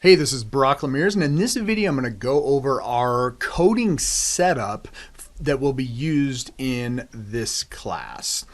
Hey, this is Brock Lemires, and in this video, I'm going to go over our coding setup that will be used in this class.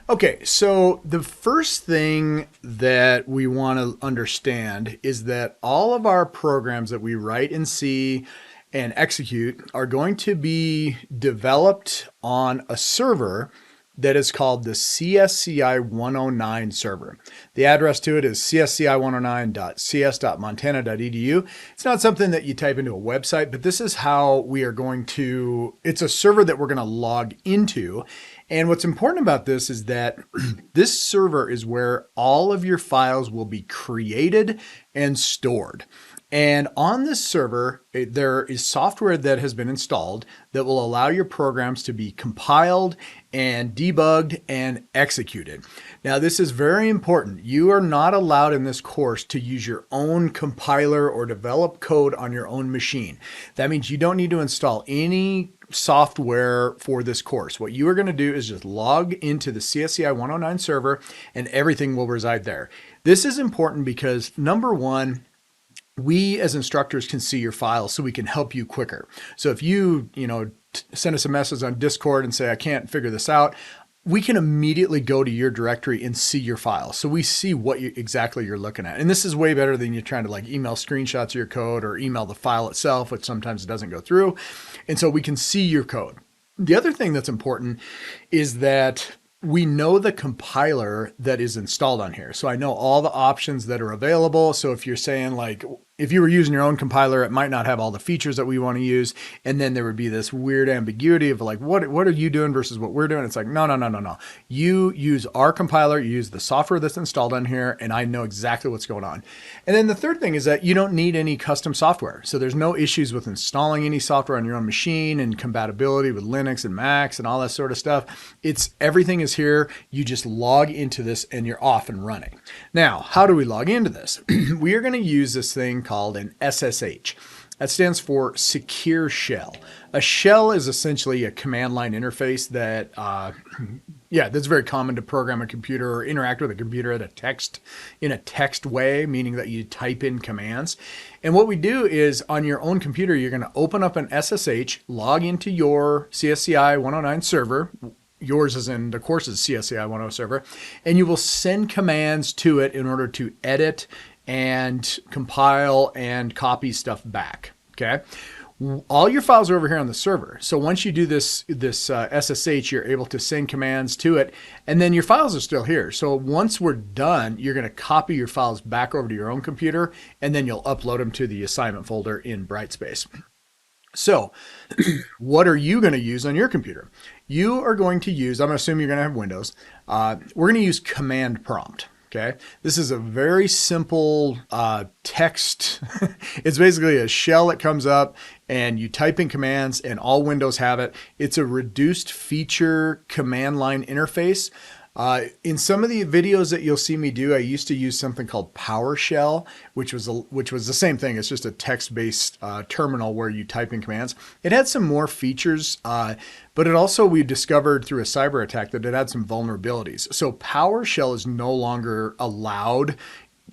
Okay, so the first thing that we want to understand is that all of our programs that we write in C and execute are going to be developed on a server that is called the CSCI 109 server. The address to it is csci109.cs.montana.edu. It's not something that you type into a website, but this is how we are going to, it's a server that we're going to log into. And what's important about this is that this server is where all of your files will be created and stored. And on this server, there is software that has been installed that will allow your programs to be compiled and debugged and executed. Now, this is very important. You are not allowed in this course to use your own compiler or develop code on your own machine. That means you don't need to install any software for this course. What you are going to do is just log into the CSCI 109 server and everything will reside there. This is important because, number one, we as instructors can see your files so we can help you quicker. So if you send us a message on Discord and say, I can't figure this out, we can immediately go to your directory and see your file. So we see what exactly you're looking at. And this is way better than you trying to email screenshots of your code or email the file itself, which sometimes it doesn't go through. And so we can see your code. The other thing that's important is that we know the compiler that is installed on here. So I know all the options that are available. So if you're saying if you were using your own compiler, it might not have all the features that we want to use. And then there would be this weird ambiguity of what are you doing versus what we're doing? It's like, no. You use our compiler, you use the software that's installed on here, and I know exactly what's going on. And then the third thing is that you don't need any custom software. So there's no issues with installing any software on your own machine and compatibility with Linux and Macs and all that sort of stuff. Everything is here. You just log into this and you're off and running. Now, how do we log into this? We are going to use this thing called an SSH. That stands for Secure Shell. A shell is essentially a command line interface that, that's very common to program a computer or interact with a computer in a text way, meaning that you type in commands. And what we do is on your own computer, you're going to open up an SSH, log into your CSCI 109 server. Yours is in the course's CSCI 109 server, and you will send commands to it in order to edit and compile and copy stuff back. Okay. All your files are over here on the server. So once you do this SSH, you're able to send commands to it, and then your files are still here. So once we're done, you're going to copy your files back over to your own computer, and then you'll upload them to the assignment folder in Brightspace. So what are you going to use on your computer? You are going to use, I'm assuming you're going to have Windows. We're going to use command prompt. Okay. This is a very simple text. It's basically a shell that comes up and you type in commands and all Windows have it. It's a reduced feature command line interface. In some of the videos that you'll see me do, I used to use something called PowerShell, which was the same thing. It's just a text-based terminal where you type in commands. It had some more features, but it also, we discovered through a cyber attack that it had some vulnerabilities. So PowerShell is no longer allowed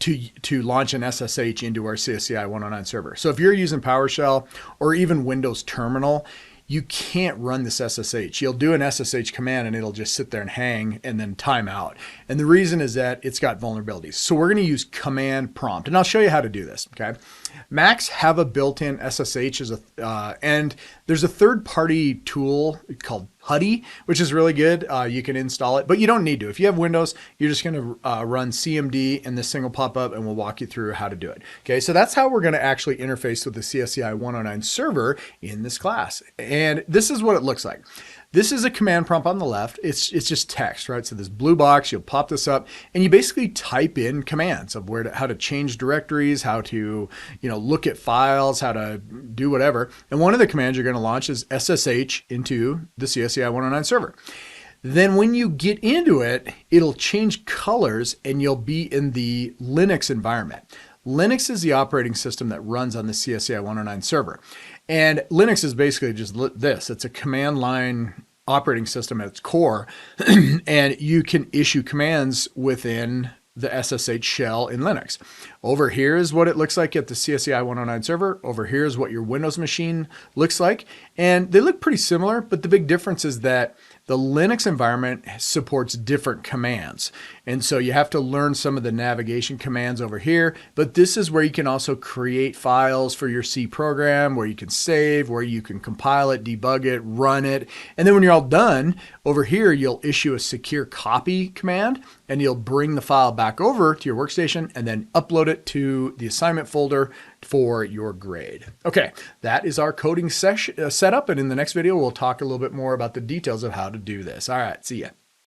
to launch an SSH into our CSCI 109 server. So if you're using PowerShell or even Windows Terminal, you can't run this SSH. You'll do an SSH command and it'll just sit there and hang and then time out. And the reason is that it's got vulnerabilities. So we're going to use command prompt, and I'll show you how to do this. Okay. Macs have a built-in SSH and there's a third-party tool called Putty, which is really good. You can install it, but you don't need to. If you have Windows, you're just going to run CMD and this thing will pop up and we'll walk you through how to do it. Okay, so that's how we're going to actually interface with the CSCI 109 server in this class. And this is what it looks like. This is a command prompt on the left. It's just text, right? So this blue box, you'll pop this up and you basically type in commands of how to change directories, how to, look at files, how to do whatever. And one of the commands you're going to launch is SSH into the CSCI 109 server. Then when you get into it, it'll change colors and you'll be in the Linux environment. Linux is the operating system that runs on the CSCI 109 server. And Linux is basically just this. It's a command line operating system at its core. And you can issue commands within the SSH shell in Linux. Over here is what it looks like at the CSEI 109 server. Over here is what your Windows machine looks like. And they look pretty similar, but the big difference is that the Linux environment supports different commands. And so you have to learn some of the navigation commands over here, but this is where you can also create files for your C program, where you can save, where you can compile it, debug it, run it. And then when you're all done, over here, you'll issue a secure copy command and you'll bring the file back over to your workstation and then upload it to the assignment folder for your grade. Okay, that is our coding setup. And in the next video, we'll talk a little bit more about the details of how to do this. All right, see ya.